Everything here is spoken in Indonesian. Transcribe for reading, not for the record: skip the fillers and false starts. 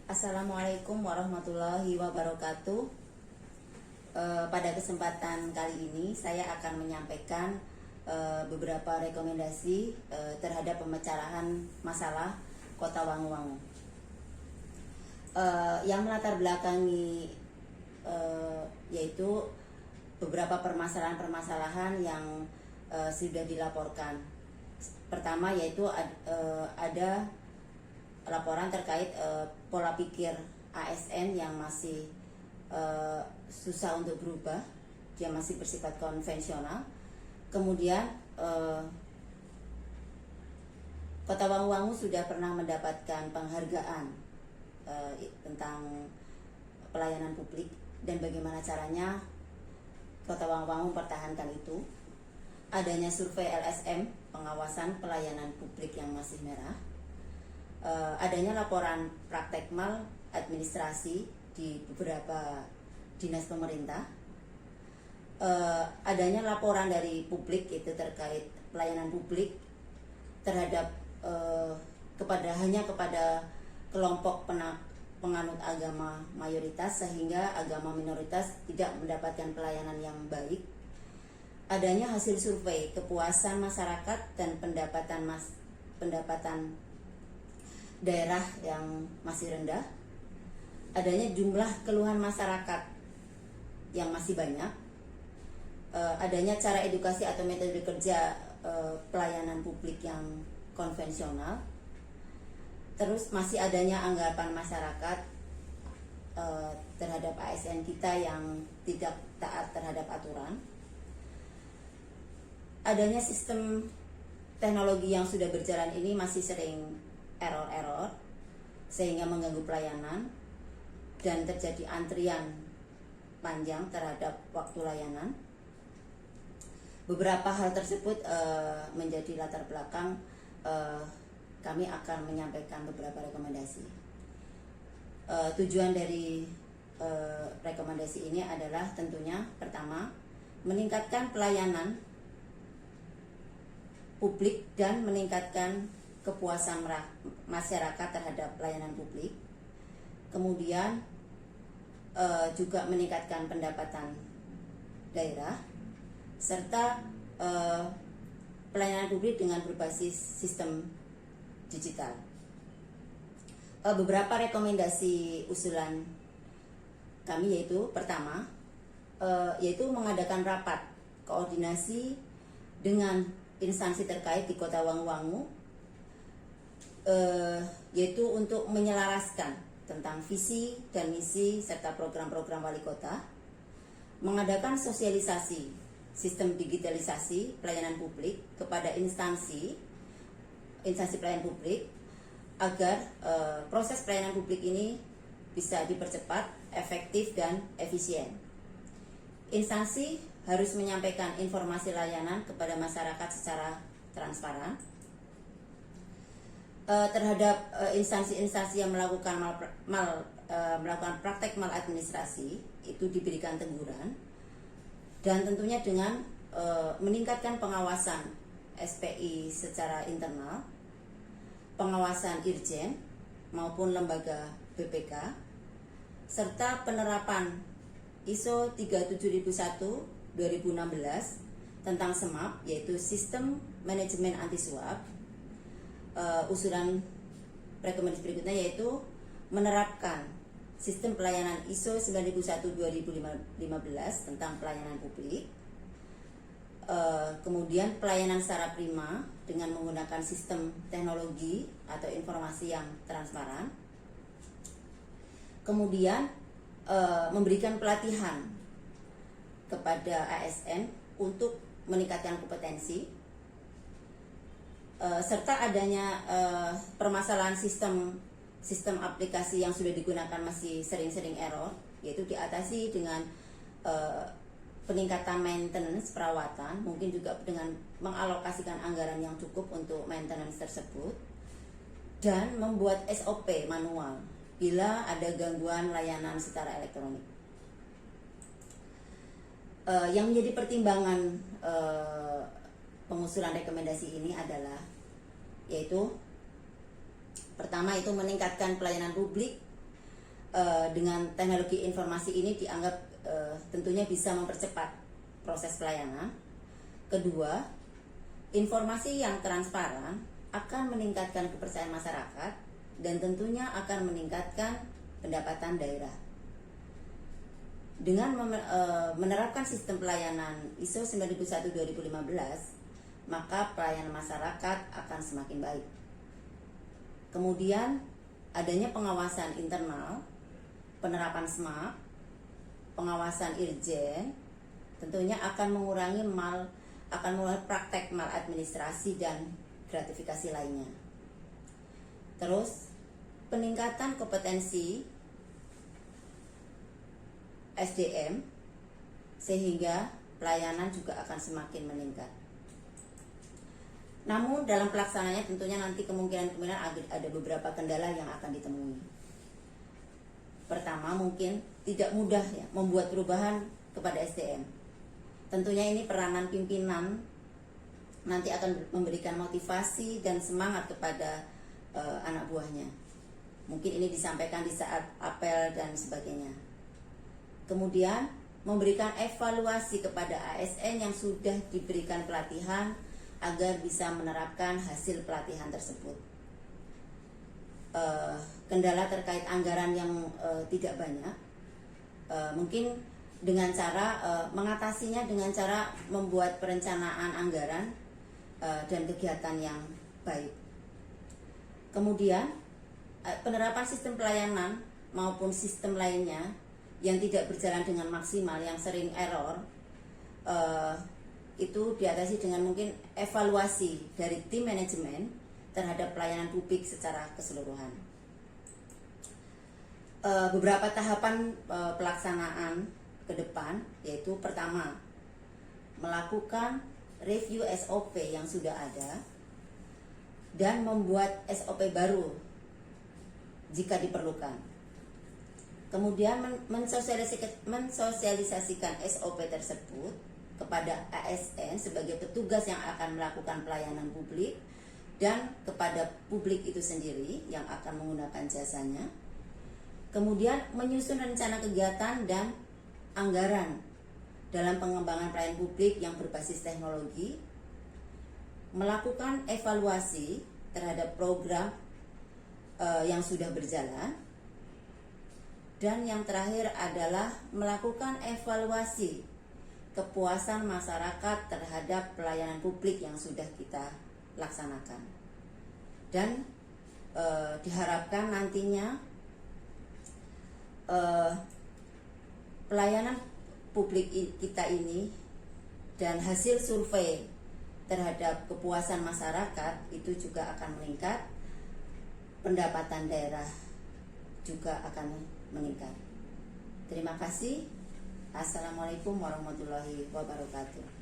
Assalamualaikum warahmatullahi wabarakatuh. Pada kesempatan kali ini saya akan menyampaikan beberapa rekomendasi terhadap pemecahan masalah Kota Wangu-Wangu. Yang melatar belakangi yaitu beberapa permasalahan-permasalahan yang sudah dilaporkan. Pertama yaitu ada laporan terkait pola pikir ASN yang masih susah untuk berubah, dia masih bersifat konvensional. Kemudian Kota Wangu-Wangu sudah pernah mendapatkan penghargaan tentang pelayanan publik dan bagaimana caranya Kota Wangu-Wangu mempertahankan itu. Adanya survei LSM pengawasan pelayanan publik yang masih merah. Adanya laporan praktek mal administrasi di beberapa dinas pemerintah, adanya laporan dari publik itu terkait pelayanan publik terhadap hanya kepada kelompok penganut agama mayoritas, sehingga agama minoritas tidak mendapatkan pelayanan yang baik. Adanya hasil survei kepuasan masyarakat dan pendapatan daerah yang masih rendah, adanya jumlah keluhan masyarakat yang masih banyak, adanya cara edukasi atau metode kerja pelayanan publik yang konvensional, terus masih adanya anggapan masyarakat terhadap ASN kita yang tidak taat terhadap aturan, adanya sistem teknologi yang sudah berjalan ini masih sering error sehingga mengganggu pelayanan dan terjadi antrian panjang terhadap waktu layanan. Beberapa hal tersebut menjadi latar belakang kami akan menyampaikan beberapa rekomendasi. Tujuan dari rekomendasi ini adalah tentunya pertama, meningkatkan pelayanan publik dan meningkatkan kepuasan masyarakat terhadap pelayanan publik. Kemudian juga meningkatkan pendapatan daerah, serta pelayanan publik dengan berbasis sistem digital. Beberapa rekomendasi usulan kami yaitu pertama, yaitu mengadakan rapat koordinasi dengan instansi terkait di Kota Wangu-Wangu, yaitu untuk menyelaraskan tentang visi dan misi serta program-program wali kota, mengadakan sosialisasi sistem digitalisasi pelayanan publik kepada instansi pelayanan publik agar proses pelayanan publik ini bisa dipercepat, efektif dan efisien. Instansi harus menyampaikan informasi layanan kepada masyarakat secara transparan. Terhadap instansi-instansi yang melakukan praktek maladministrasi itu diberikan teguran, dan tentunya dengan meningkatkan pengawasan SPI secara internal, pengawasan Irjen maupun lembaga BPK, serta penerapan ISO 37001 2016 tentang SMAP, yaitu Sistem Manajemen Anti Suap. Usulan rekomendasi berikutnya yaitu menerapkan sistem pelayanan ISO 9001 2015 tentang pelayanan publik. Kemudian pelayanan secara prima dengan menggunakan sistem teknologi atau informasi yang transparan. Kemudian memberikan pelatihan kepada ASN untuk meningkatkan kompetensi, serta adanya permasalahan sistem aplikasi yang sudah digunakan masih sering-sering error, yaitu diatasi dengan peningkatan maintenance perawatan, mungkin juga dengan mengalokasikan anggaran yang cukup untuk maintenance tersebut, dan membuat SOP manual bila ada gangguan layanan secara elektronik. Yang menjadi pertimbangan pengusulan rekomendasi ini adalah yaitu pertama itu meningkatkan pelayanan publik dengan teknologi informasi ini dianggap tentunya bisa mempercepat proses pelayanan. Kedua, informasi yang transparan akan meningkatkan kepercayaan masyarakat dan tentunya akan meningkatkan pendapatan daerah. Dengan menerapkan sistem pelayanan ISO 9001-2015, maka pelayanan masyarakat akan semakin baik. Kemudian adanya pengawasan internal, penerapan SMAP, pengawasan Irjen, tentunya akan mengurangi praktek maladministrasi dan gratifikasi lainnya. Terus, peningkatan kompetensi SDM sehingga pelayanan juga akan semakin meningkat. Namun dalam pelaksanaannya tentunya nanti kemungkinan ada beberapa kendala yang akan ditemui. Pertama, mungkin tidak mudah ya membuat perubahan kepada SDM. Tentunya ini peranan pimpinan nanti akan memberikan motivasi dan semangat kepada anak buahnya. Mungkin ini disampaikan di saat apel dan sebagainya. Kemudian memberikan evaluasi kepada ASN yang sudah diberikan pelatihan agar bisa menerapkan hasil pelatihan tersebut. Kendala terkait anggaran yang tidak banyak, mungkin dengan cara mengatasinya dengan cara membuat perencanaan anggaran dan kegiatan yang baik. Kemudian penerapan sistem pelayanan maupun sistem lainnya yang tidak berjalan dengan maksimal, yang sering error, itu diatasi dengan mungkin evaluasi dari tim manajemen terhadap pelayanan publik secara keseluruhan. Beberapa tahapan pelaksanaan ke depan, yaitu pertama, melakukan review SOP yang sudah ada dan membuat SOP baru jika diperlukan. Kemudian mensosialisasikan SOP tersebut kepada ASN sebagai petugas yang akan melakukan pelayanan publik dan kepada publik itu sendiri yang akan menggunakan jasanya. Kemudian menyusun rencana kegiatan dan anggaran dalam pengembangan pelayanan publik yang berbasis teknologi, melakukan evaluasi terhadap program yang sudah berjalan, dan yang terakhir adalah melakukan evaluasi kepuasan masyarakat terhadap pelayanan publik yang sudah kita laksanakan. Dan diharapkan nantinya pelayanan publik kita ini dan hasil survei terhadap kepuasan masyarakat itu juga akan meningkat, pendapatan daerah juga akan meningkat. Terima kasih. Assalamualaikum warahmatullahi wabarakatuh.